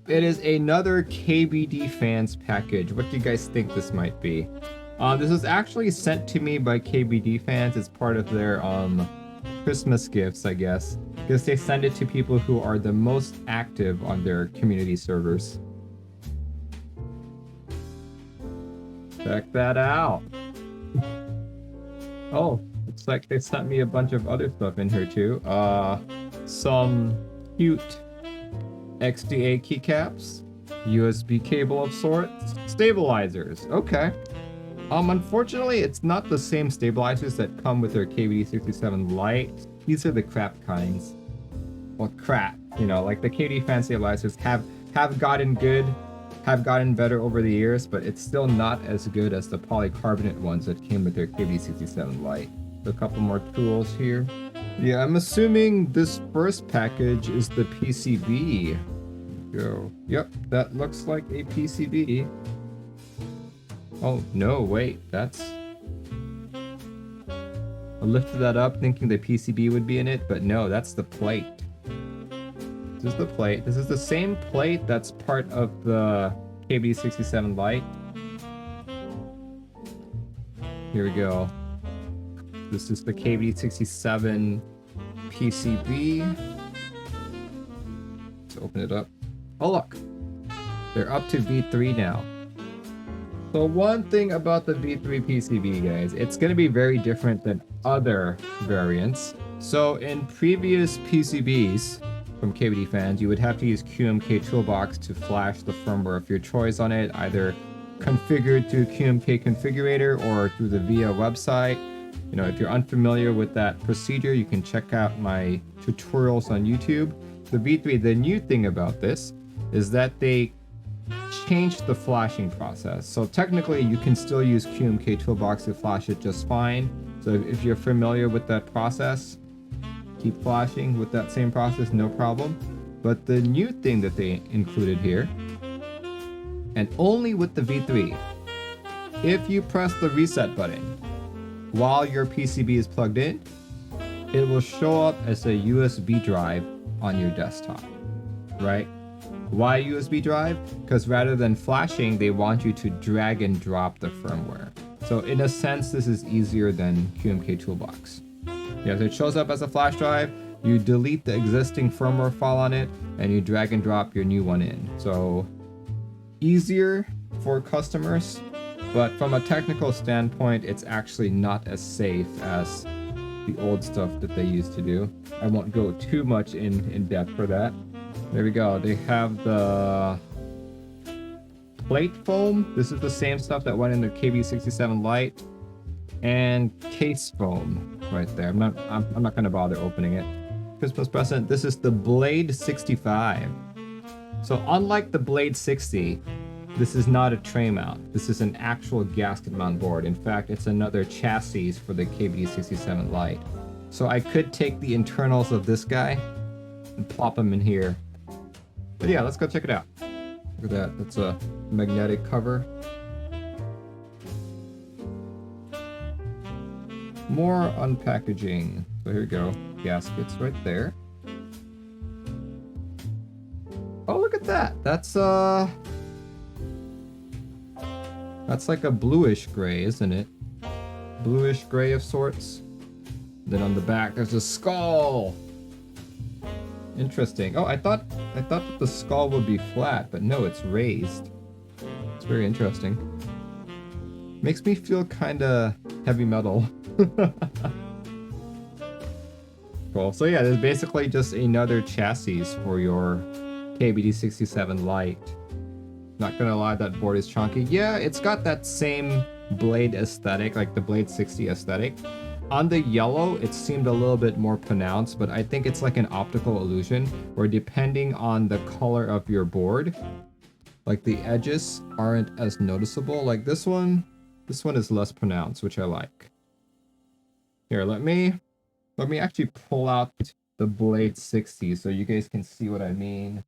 It is another KBDFans package. What do you guys think this might be? This was actually sent to me by KBDFans. It's part of their Christmas gifts, I guess, because they send it to people who are the most active on their community servers. Check that out. Oh, looks like they sent me a bunch of other stuff in here too. Some cute XDA keycaps, USB cable of sorts, stabilizers. Okay. Unfortunately, it's not the same stabilizers that come with their KBD67 Lite. These are the crap kinds. Well, crap. You know, like the KBDFans stabilizers have gotten good, have gotten better over the years, but it's still not as good as the polycarbonate ones that came with their KBD67 Lite. A couple more tools here. Yeah, I'm assuming this first package is the PCB. Go. Yep, that looks like a PCB. Oh, no, wait, that's... I lifted that up thinking the PCB would be in it, but no, that's the plate. This is the plate. This is the same plate that's part of the KBD67 Lite. Here we go. This is the KBD67 PCB. Let's open it up. Oh look, they're up to V3 now. So one thing about the V3 PCB, guys, it's going to be very different than other variants. So in previous PCBs from KBDFans, you would have to use QMK Toolbox to flash the firmware of your choice on it, either configured through QMK Configurator or through the VIA website. You know, if you're unfamiliar with that procedure, you can check out my tutorials on YouTube. The V3, the new thing about this is that they changed the flashing process. So technically you can still use QMK Toolbox to flash it just fine. So if you're familiar with that process, keep flashing with that same process, no problem. But the new thing that they included here, and only with the V3, if you press the reset button while your PCB is plugged in, it will show up as a USB drive on your desktop, right? Why USB drive? Because rather than flashing, they want you to drag and drop the firmware. So in a sense, this is easier than QMK Toolbox. Yeah, so it shows up as a flash drive, you delete the existing firmware file on it, and you drag and drop your new one in. So easier for customers, but from a technical standpoint, it's actually not as safe as the old stuff that they used to do. I won't go too much in depth for that. There we go. They have the plate foam. This is the same stuff that went in the KBD67 Lite, and case foam right there. I'm not gonna bother opening it. Christmas present. This is the Blade65. So unlike the Blade 60, this is not a tray mount. This is an actual gasket mount board. In fact, it's another chassis for the KBD67 Lite. So I could take the internals of this guy and plop them in here. But yeah, let's go check it out. Look at that. That's a magnetic cover. More unpackaging. So here we go. Gaskets right there. Oh, look at that. That's like a bluish gray, isn't it? Bluish gray of sorts. Then on the back, there's a skull. Interesting. Oh, I thought that the skull would be flat, but no, it's raised. It's very interesting. Makes me feel kind of heavy metal. Cool. So yeah, there's basically just another chassis for your KBD67 Lite. Not gonna lie, that board is chunky. Yeah, it's got that same blade aesthetic, like the Blade 60 aesthetic. On the yellow, it seemed a little bit more pronounced, but I think it's like an optical illusion where depending on the color of your board, like the edges aren't as noticeable. Like this one is less pronounced, which I like. Here, let me actually pull out the Blade 60 so you guys can see what I mean.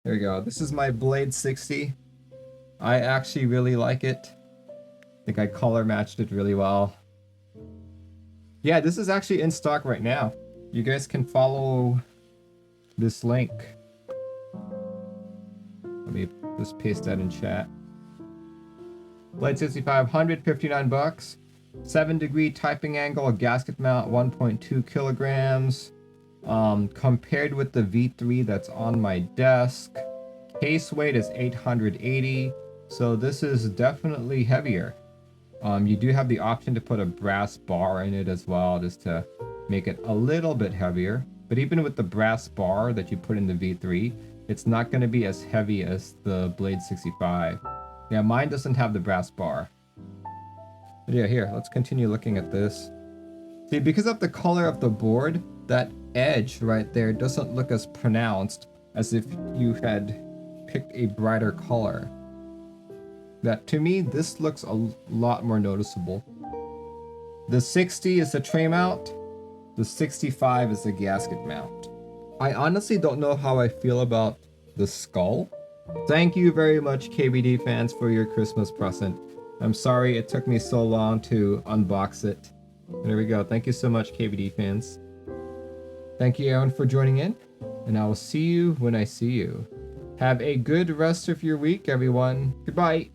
There we go. This is my Blade 60. I actually really like it. I think I color matched it really well. Yeah, this is actually in stock right now. You guys can follow this link. Let me just paste that in chat. Blade65, 159 bucks. 7-degree typing angle, a gasket mount, 1.2 kilograms. Compared with the V3 that's on my desk, case weight is 880, so this is definitely heavier. You do have the option to put a brass bar in it as well, just to make it a little bit heavier. But even with the brass bar that you put in the V3, it's not going to be as heavy as the Blade65. Yeah, mine doesn't have the brass bar. But yeah, here, let's continue looking at this. See, because of the color of the board, that edge right there doesn't look as pronounced as if you had picked a brighter color. That, to me, this looks a lot more noticeable. The 60 is the tray mount. The 65 is the gasket mount. I honestly don't know how I feel about the skull. Thank you very much, KBDFans, for your Christmas present. I'm sorry it took me so long to unbox it. There we go. Thank you so much, KBDFans. Thank you, Aaron, for joining in, and I will see you when I see you. Have a good rest of your week, everyone. Goodbye.